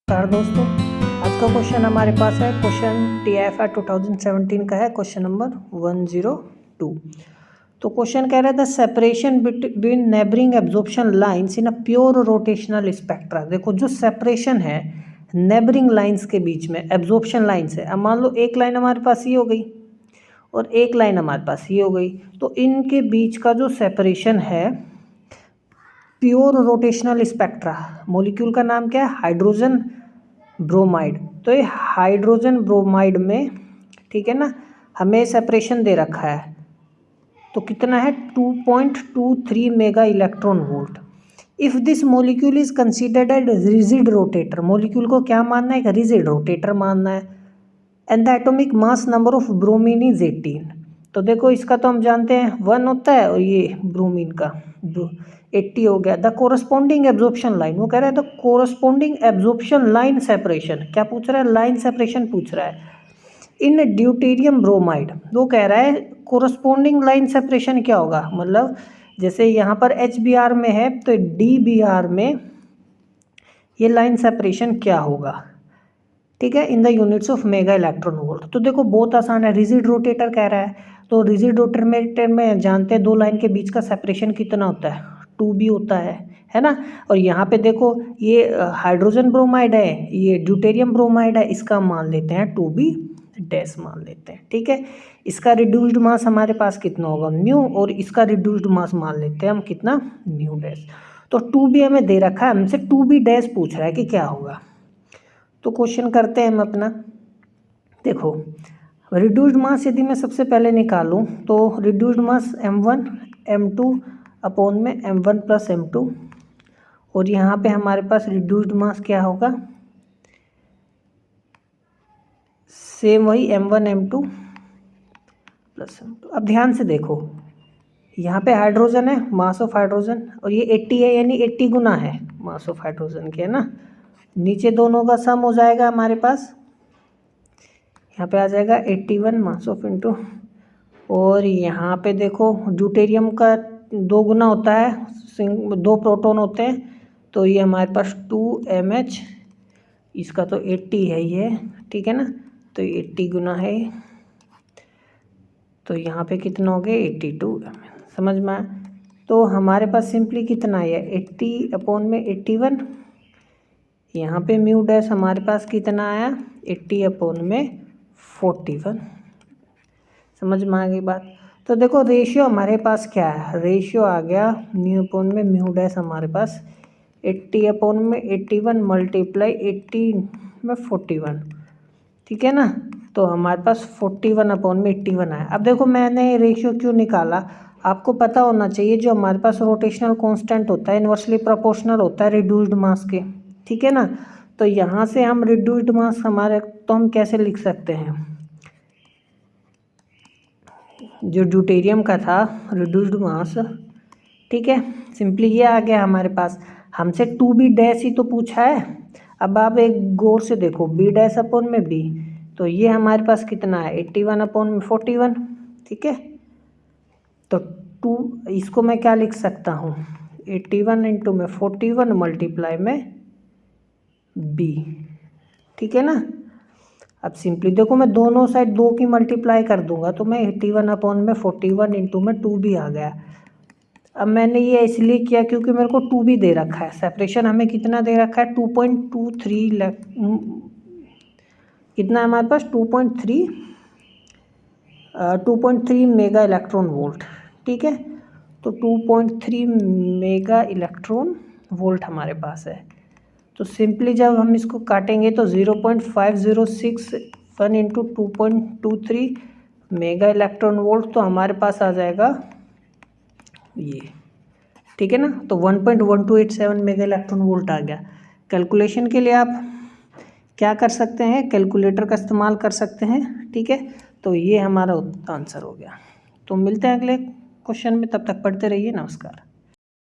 नमस्कार दोस्तों, आज का क्वेश्चन हमारे पास है। क्वेश्चन TIFR 2017 का है, क्वेश्चन नंबर 102। तो क्वेश्चन कह रहा है the separation between neighbouring absorption lines in a pure rotational spectra. देखो जो सेपरेशन है नेबरिंग लाइंस के बीच में, एब्जॉर्प्शन लाइंस है। अब मान लो एक लाइन हमारे पास ये हो गई और एक लाइन हमारे पास ये हो गई, तो इनके बीच का जो सेपरेशन है प्योर रोटेशनल स्पेक्ट्रा, मॉलिक्यूल का नाम क्या है? Hydrogen bromide. तो ये हाइड्रोजन ब्रोमाइड में, ठीक है ना, हमें सेपरेशन दे रखा है। तो कितना है? 2.23 mega electron volt. If this molecule is considered as rigid rotator, molecule को क्या मानना है? एक रिजिड रोटेटर मानना है। And the atomic mass number of bromine is 18। तो देखो इसका तो हम जानते हैं 1 होता है, और ये ब्रोमीन का 80 हो गया। द कोरस्पॉन्डिंग एब्जॉर्प्शन लाइन, वो कह रहा है the corresponding absorption line separation. क्या पूछ रहा है? लाइन सेपरेशन पूछ रहा है इन ड्यूटेरियम ब्रोमाइड। वो कह रहा है कोरस्पॉन्डिंग लाइन सेपरेशन क्या होगा, मतलब जैसे यहाँ पर HBr में है तो DBr में ये लाइन सेपरेशन क्या होगा, ठीक है, in the units of mega electron volt. तो देखो बहुत आसान है, रिजिड रोटेटर कह रहा है, तो रिजिड रोटेटर में जानते हैं दो लाइन के बीच का सेपरेशन कितना होता है? 2b होता है ना। और यहाँ पे देखो ये हाइड्रोजन ब्रोमाइड है, ये ड्यूटेरियम ब्रोमाइड है, इसका मान लेते हैं 2b डैश मान लेते हैं, ठीक है। इसका रिड्यूस्ड मास हमारे पास कितना होगा? म्यू, और इसका रिड्यूस्ड मास मान लेते हैं हम कितना? Mu dash. तो 2b हमें दे रखा है, हमसे 2b डैश पूछ रहा है कि क्या होगा। तो क्वेश्चन करते हैं हम अपना। देखो रिड्यूस्ड मास यदि मैं सबसे पहले निकालूं तो रिड्यूस्ड मास m1 m2 अपॉन में m1 प्लस m2, और यहाँ पे हमारे पास रिड्यूस्ड मास क्या होगा? सेम वही m1 m2 प्लस m2। अब ध्यान से देखो, यहाँ पे हाइड्रोजन है, मास ऑफ हाइड्रोजन, और ये 80 है, यानी 80 गुना है मास ऑफ हाइड्रोजन के, है ना। नीचे दोनों का सम हो जाएगा हमारे पास, यहाँ पे आ जाएगा 81 मास ऑफ इंटू, और यहाँ पे देखो ड्यूटेरियम का 2 गुना होता है, 2 प्रोटॉन होते हैं, तो ये हमारे पास 2mH, इसका तो 80 है ये, ठीक है ना, तो ये 80 गुना है, तो यहाँ पे कितना हो गया? 82 समझ में आया। तो हमारे पास सिंपली कितना है? 80 अपॉन में 81, यहाँ पे म्यू डैश हमारे पास कितना आया? 80 अपॉन में 41। समझ में आ गई बात। तो देखो रेशियो हमारे पास क्या है? रेशियो आ गया म्यू अपॉन में म्यू डैश हमारे पास 80 अपॉन में 81 मल्टीप्लाई 80 में 41, ठीक है ना। तो हमारे पास 41 अपॉन में 81 आया। अब देखो मैंने रेशियो क्यों निकाला, आपको पता होना चाहिए जो हमारे पास रोटेशनल कांस्टेंट होता है इन्वर्सली प्रोपोर्शनल होता है रिड्यूस्ड मास के, ठीक है ना। तो यहाँ से हम रिड्यूस्ड मास हमारे, तो हम कैसे लिख सकते हैं? जो ड्यूटेरियम का था रिड्यूस्ड मास, ठीक है, सिंपली ये आ गया हमारे पास। हमसे 2b डैश ही तो पूछा है। अब आप एक गौर से देखो, b डैश अपॉन में b, तो ये हमारे पास कितना है? 81 अपॉन में 41, ठीक है। तो 2, इसको मैं क्या लिख सकता हूँ? 81 इंटू में 41 मल्टीप्लाई में b, ठीक है ना। अब सिंपली देखो मैं दोनों साइड 2 की मल्टीप्लाई कर दूंगा, तो मैं 81 अपॉन में 41 इंटू में 2b आ गया। अब मैंने ये इसलिए किया क्योंकि मेरे को 2b दे रखा है, सेपरेशन हमें कितना दे रखा है? 2.23 कितना है हमारे पास? 2.3 मेगा इलेक्ट्रॉन वोल्ट, ठीक है। तो 2.3 मेगा इलेक्ट्रॉन वोल्ट हमारे पास है। तो सिंपली जब हम इसको काटेंगे तो 0.5061 इंटू 2.23 मेगा इलेक्ट्रॉन वोल्ट, तो हमारे पास आ जाएगा ये, ठीक है ना। तो 1.1287 मेगा इलेक्ट्रॉन वोल्ट आ गया। कैलकुलेशन के लिए आप क्या कर सकते हैं? कैलकुलेटर का इस्तेमाल कर सकते हैं, ठीक है। तो ये हमारा आंसर हो गया। तो मिलते हैं अगले क्वेश्चन में, तब तक पढ़ते रहिए। नमस्कार।